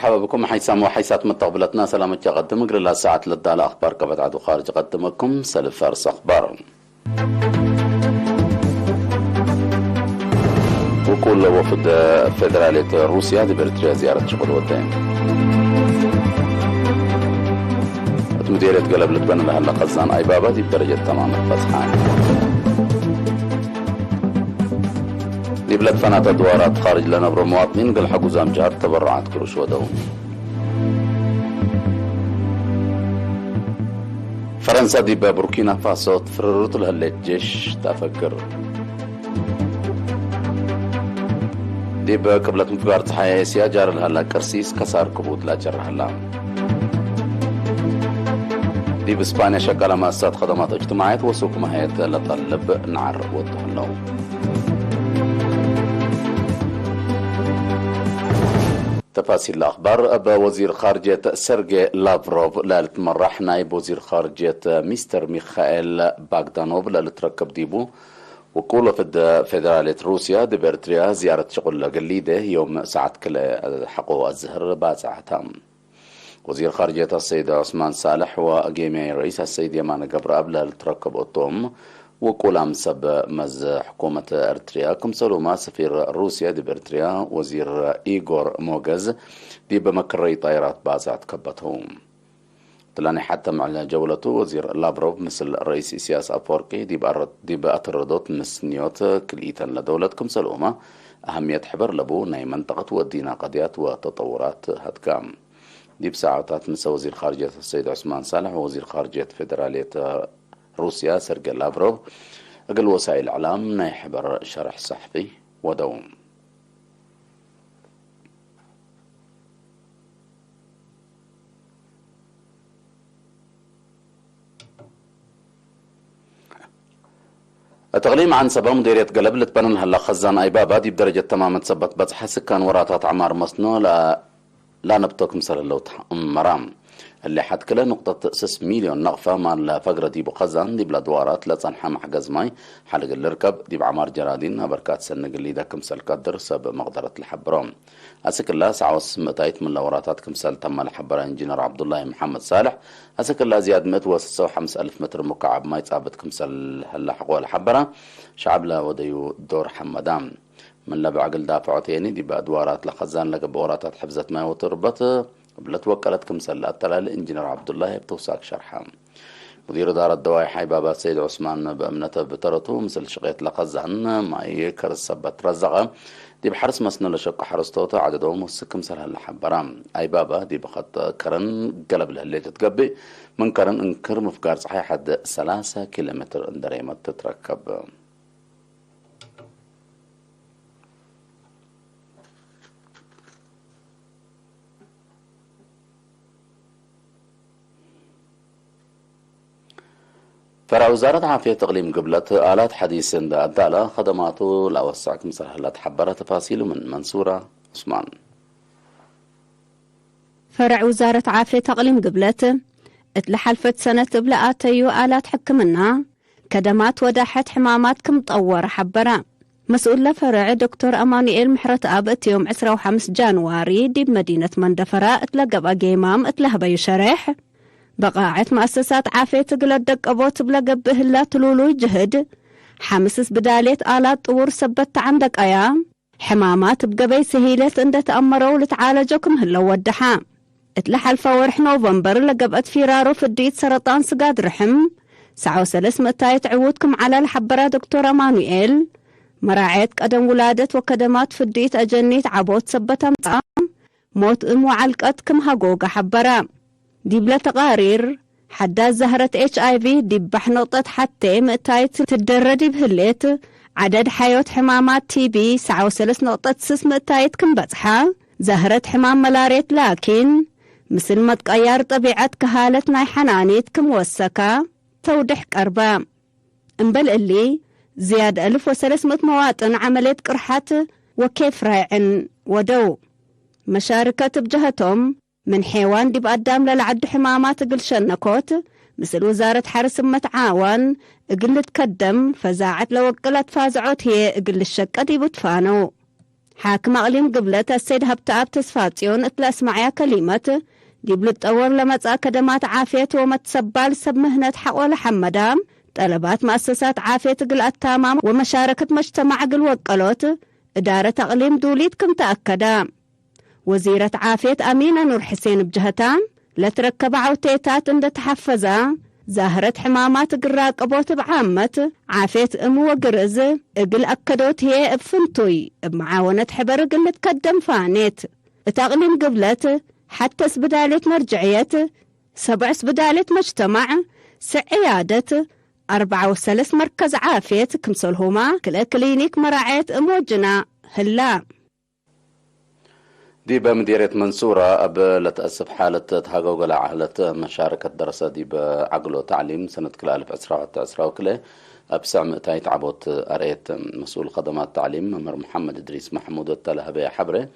مرحبا بكم حيثم وحيثات متقبلتنا سلامة يقدم قرر الساعة للدالة أخبار كبت عدو خارج قدمكم سلف فارس أخبار وكل وفد فيدرالية روسيا لبريطانيا زيارة شغل ودين مديرية قلب لتبنى لها لقزان أي بابا دي بدرجة تمام الفتحان دي بلاد فنات أدوارات خارج لنبر مواطنين قل حقو زامجار تبرعات كروش ودون فرنسا دي بوركينا فاسو تفررت لها الجيش تفكر دي بقبلة مفقارة حياة اسيا جار لها لكرسيس كسار كبوت لا جرح لها دي بإسبانيا شغالة مؤسسات خدمات اجتماعية وسوق مهية لطلب نعر وضحلو تفاصيل الأخبار بوزير خارجية سيرجي لافروف لالتمرح نائب وزير خارجية مستر ميخائيل باغدانوف لالتركب ديبو وكل فيدرالية روسيا دي بريطانيا زيارة شغل قليدة يوم ساعة كل حقو الزهر باسعة وزير خارجية السيد عثمان صالح وقيمي رئيس السيد يمان قبراب لالتركب أطوم وكل أمسب مز حكومة أريتريا كمسلوما سفير روسيا دي بريطانيا وزير إيغور موغز دي بمكري طائرات بازات كبتهم تلاني حتى مع جولته وزير لافروف مثل رئيس سياس أفوركي دي بأتردوت مسنيوت كليتا لدولة كمسلوما أهمية حبر لبو ناي منطقة ودينا قضيات وتطورات هدكام دي بساعتات مسا وزير خارجية السيد عثمان صالح ووزير خارجية فيدرالية روسيا سيرجي لافروف أقل وسائل الإعلام نايحبر شرح صحفي ودوم التغليم عن سبب مديرية قلب لتبنن هلا خزان أي بابا دي بدرجة تماما تثبت بس سكان وراتات عمار مصنوع لا نبتوك مثل اللو مرام اللي حد كلا نقطة 6 مليون نغفة مال فقرة دي بخزان دي بلادوارات لتصنحة محجز ماي حلق الركب دي بعمار جرادين بركات سنق اللي دا كمسال قدر سب مقدرة الحبرام أسك الله سعوس متايت من لوراتات كمسال تم الحبرة انجينير عبد الله محمد صالح أسك الله زياد مت وسسو 5000 متر مكعب ماي تصابت كمسال هلا حقوة الحبرة شعب لا وديو دور حمدام من لبع عقل دافعات يعني دي بأدوارات لخزان لقى بوراتات حفزة ماء وتربط قبل توكلت كمسلات تلال انجينير عبد الله بتوساك شرحام مدير دار الدواء حي بابا سيد عثمان بأمنته بترته مثل شقيت لقزان معي كرس بترزقه دي بحرس مسنو لشق حرستوته عددهم وسكم سر هلا حبرام اي بابا دي بخط كرن قلب لهلي تتقبي من كرن انكر مفكار صحيح حد 3 كيلومتر اندريمت تتركب فرع وزارة عافية تقليم قبلت آلات حديث الدالة خدماته لأوسعك مسهلة حبرة تفاصيل من منصورة عثمان فرع وزارة عافية تقليم قبلت اتلحلفت سنة بلقاتيو آلات حكمنا كدمات وداحت حمامات كمطورة حبرة مسؤول فرع دكتور أمانييل محرت آبت يوم 25 جانواري دي بمدينة مندفرة اتلقب أجيمام اتلهب يشرح بقاعة مؤسسات عافية تقلد دق أبوت بلقب هلا تلولو جهد حمسس بداليت آلات طور سبت عندك أيام حمامات بقبي سهيلة اند تأمروا لتعالجكم هلا ودحا اتلح الفورح نوفمبر لقبت فيرارو فديت سرطان سقاد رحم سعو سلس متايت عودكم على الحبرة دكتورة مانويل مراعيت قدم ولادة وكدمات فديت أجنيت عبوت سبت مطعم موت وعلقتكم هقوق حبرة دي بلا تقارير حدا زهرة HIV دي بحنقطة حتى مقتايت تدردي بهليت عدد حيوت حمامات TB 9.6 مقتايت كم بصحة زهرة حمام ملاريت لكن مثل ما تقير طبيعة كهالة ناي حنانيت كم وسكا توضح قربا انبل اللي زياد 1300 مواطن عملت قرحات وكيف رايعن ودو مشاركة بجهتهم من حيوان دي بقدام للعد حمامات قل شنكوت مثل وزارة حرس متعاون قل تقدم فزاعت لو قلت فازعوت هي قل الشقة دي بتفانو حاكم أقليم قبلة السيد هبتاب تسفاتيون إتلا اسمعيا كلمة ديبل التطور لمتى كدمات عافية ومتسبال سب مهنة حقول حمدام طلبات مؤسسات عافية قل التمام ومشاركة مجتمع قل وقلوت إدارة أقليم دوليت كم تأكدا وزيرة عافية أمينة نور حسين بجهتام لتركب عوتيتات عند تحفزا زاهرة حمامات قراق أبوت بعامة عافية وقرز اقل أكدوت هي بفنتوي بمعاونة حبر قل تقدم فانيت تقليم قبلت حتى سبدالة مرجعية 7 سبدالة مجتمع عيادة 4 مركز عافية كمسلهما كلا كلينيك مراعية موجنا هلا دي بمديرية منصورة لتأسف حالة تهاجو قلع حالة مشاركة دراسة دي بعقله تعليم سنة كلا 1910 وكلا أبسع مئتاي تعبوت أريت مسؤول خدمات تعليم ممر محمد إدريس محمود التلهبية حبرة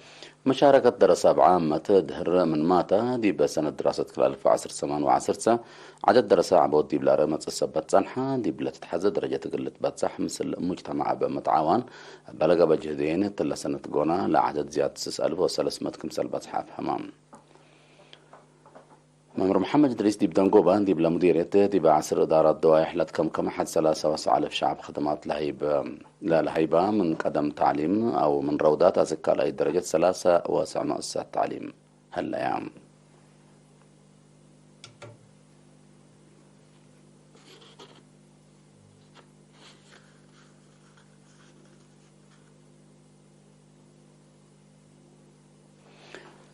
مشاركة دراسة بعامة دهر من ماتا دي بسنة دراسة كلا 1910 عدد دراسة عبود دي بلا رمت السبت صنحة دي بلا تتحزى درجة قلت بتصح مثل مجتمع بمتعاون بلغة بجهدين تلا سنة قونا لعدد زيادة 6300 كمسل بتصحة حمام ممر محمد إدريس دي بدنقوبة دي بلا مديرية دي بعصر إدارة دوائح لتكم حد 3.5 شعب خدمات لهيبة من قدم تعليم أو من روضات أزكى لأي درجة 3 مؤسسات تعليم هلا يعم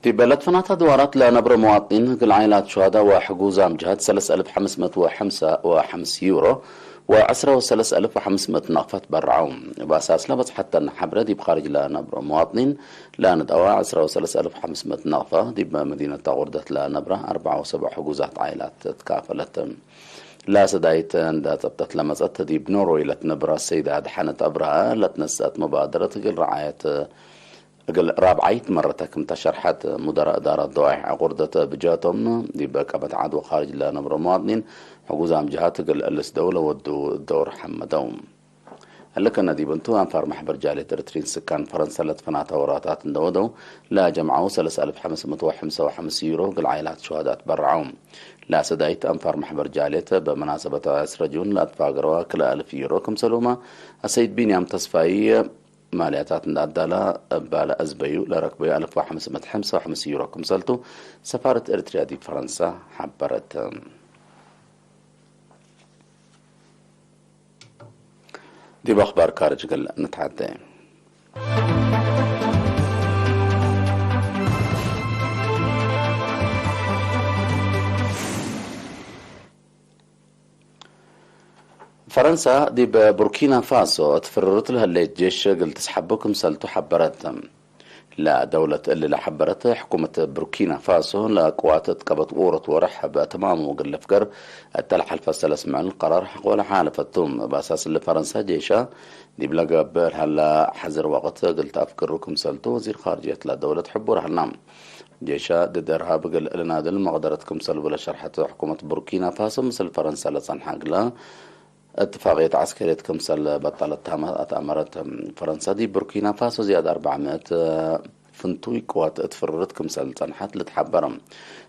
في بلد فنات دوارات لنبر مواطنين كل عائلات شهداء وحجوزها مجهد 3505 يورو و10 3500 نقفة برعوم بأساس لبس حتى نحبر دي بخارج لنبر مواطنين لا ندعوا 10 3500 نقفة دي بمدينة غردة لنبر 4 و7 حجوزات عائلات تكافلت لا سدايت عند تبتت لمزت دي بنوروي لتنبر السيدة حنت أبرها لتنسات مبادرة قل رعاية قل رابعيت مرتك متشرحت مدراء إدارة دوائح غردة بجاتهم دي بكبت عدو خارج لنبر مواطنين حجوزهم جهات قل ألس دولة ودو الدور حمدهم هل كان دي بنتو أنفار محبر جالي ترترين سكان فرنسا لتفنات وراتات دودو لا جمعوا 3555 يورو قل عائلات شهداء برعوم لا سدايت أنفار محبر جاليت بمناسبة 10 جون لأتفاقروا كل 1000 يورو كم سلوما السيد بينيام تصفائي مالياتات الدالة بالا أزبيو لركبيو 1555 يورو كم سلتو سفارة إريتريا دي فرنسا حبرت دي بأخبار خارج قل نتعدى فرنسا دي ببوركينا فاسو تفررت لها اللي الجيش قلت تسحبكم سلتو حبرت لا دولة اللي لحبرتها حكومة بوركينا فاسو لقوات تقبط قورة ورحب تمام وقل فقر التلح الفصل اسمع القرار حقولا حالفتهم بأساس اللي فرنسا جيشا دي بلقى هلا حزر وقت قلت أفكركم سلتو وزير خارجية لا دولة حبور هالنام جيشا ضد إرهاب قل لنادل مقدرتكم سلبوا لشرحة حكومة بوركينا فاسو مثل فرنسا لصنحق لا اتفاقية عسكرية كمسل بطلت أمرت فرنسا دي بوركينا فاسو زيادة 400 فنتوي قوات اتفررت كمسل صنحت لتحبرم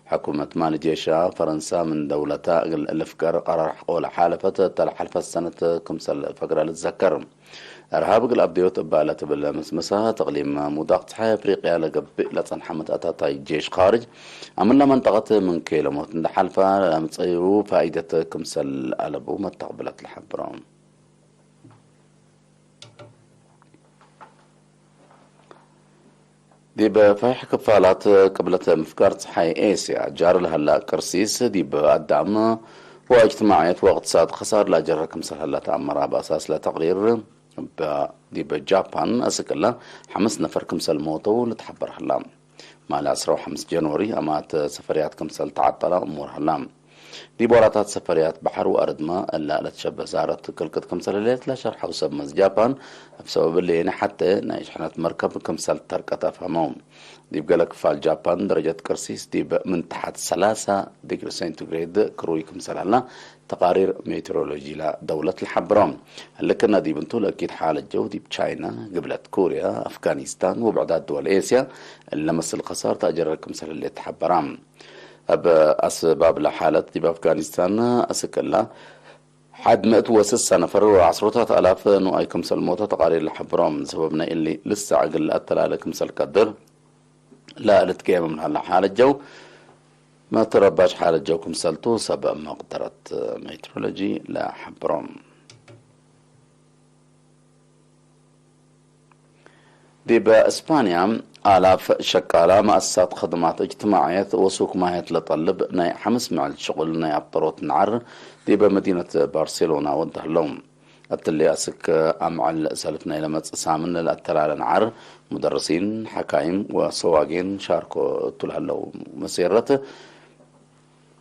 حكومة مال جيشا فرنسا من دولتا الافكار قرار حقول حالفت تلحلف السنة كمسل فقرة لتذكر ارهاب الابديوت بالة بالمسمسة تقليم مداقة حياة افريقيا لقبئ لتصنحمت اتاتاي جيش خارج عملنا منطقة من كيلو موت حلفة متصيرو فائدة كمسل ألبو ما تقبلت الحبرام دي بفايح كفالات قبلت مفكار صحي ايسيا جار لها لا كرسيس دي بقدام واجتماعية واقتصاد خسار لا جرى كمسل هلا تأمرها بأساس لتقرير دي بجابان أسكلا 5 نفر كمسل موتو لتحبر هلام مال 15 جنوري أمات سفريات كمسل تعطل أمور هلام دي بوراتات سفريات بحر وأردما اللي تشبه زارت كلكت كمسل الليلة لا شرح وسب مز جابان بسبب اللي يعني حتى نايش حنات مركب كمسل تركت أفهمهم دي بقالك فال جابان درجة كرسيس دي من تحت 3 ديجري سنتيغراد كروي كمسل هلا تقارير ميترولوجي لدولة الحبرام اللي كنا دي بنتول أكيد حال الجو دي بتشاينا قبلت كوريا أفغانستان وبعدات دول آسيا اللي لمس الخسار تأجر كمسل اللي تحبرام أسباب لحالة دي بأفغانستان أسكلا حد مئة وسس نفر وعشرات آلاف نوعي كمسل موتى تقارير الحبرام سببنا اللي لسه عقل أتلا كمسل قدر لا لتقيم من هلا حال الجو ما ترباش حال الجو كمسلتو سبب مقدرة ميترولوجي لا حبرام دي بإسبانيا آلاف شكالة مؤسسات خدمات اجتماعية وسوق ماهية لطلب ناي حمس مع الشغل ناي عبطروت نعر دي بمدينة برشلونة ودهلوم اللي أسك أمعل سالفنا لما تسامن الأتلال نعر مدرسين حكايم وسواقين شاركوا تلهلو مسيرته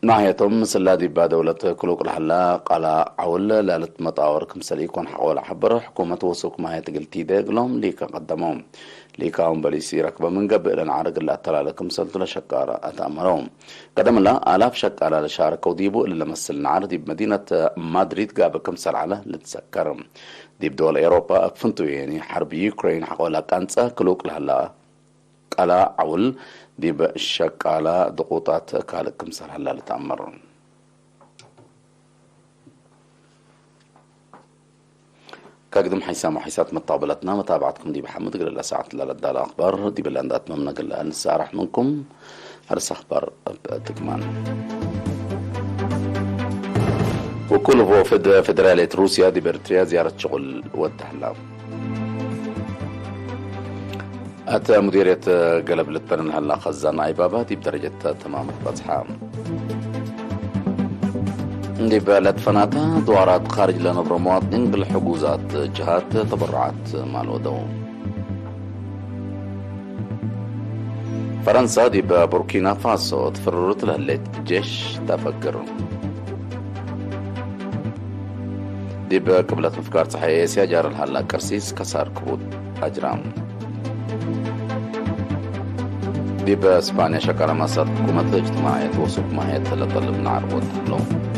ناهيتهم مثل هذه دولة كلوك الحلا قال عول لالت مطاور كمسل يكون حول حبر حكومة وسوق ما هي تقلتي داقلهم ليكا قدمهم ليكا هم بليسي ركبة من قبل العرق اللي أتلا كمسل تلا شكارة أتأمرهم قدم الله آلاف شكارة لشاركوا ديبو اللي لمسل نعر دي بمدينة مدريد قابل كمسل على لتسكرهم دي بدول أوروبا فنتو يعني حرب يوكرين حقولا كانسا كلوك الحلا قال عول دي بالشك على ضغوطات كالكم سر هلا لتأمر كقدم حيسام وحيسات مطابلتنا متابعتكم دي بحمد قل الله ساعة لا لدى الأخبار دي بالأندات ممنا قل الله نسا رح منكم هرس أخبار تكمان وكل هو فدرالية روسيا دي بإرتريا زيارة شغل والتحلام أتى مديرية قلب لتبنى هلا خزان عبابة دي بدرجة تمام البصحة دي بلد فناتا دوارات خارج لنبر مواطنين بالحجوزات جهات تبرعات مال ودو فرنسا دي ببوركينا فاسو تفررت لهليت جيش تفكر دي بقبلة مفكار صحية سياجار الهلا كرسيس كسار كبود أجرام دي بإسبانيا شكرا مسار حكومة الاجتماعية وسوق ماهية لطلب نعر وتحلوم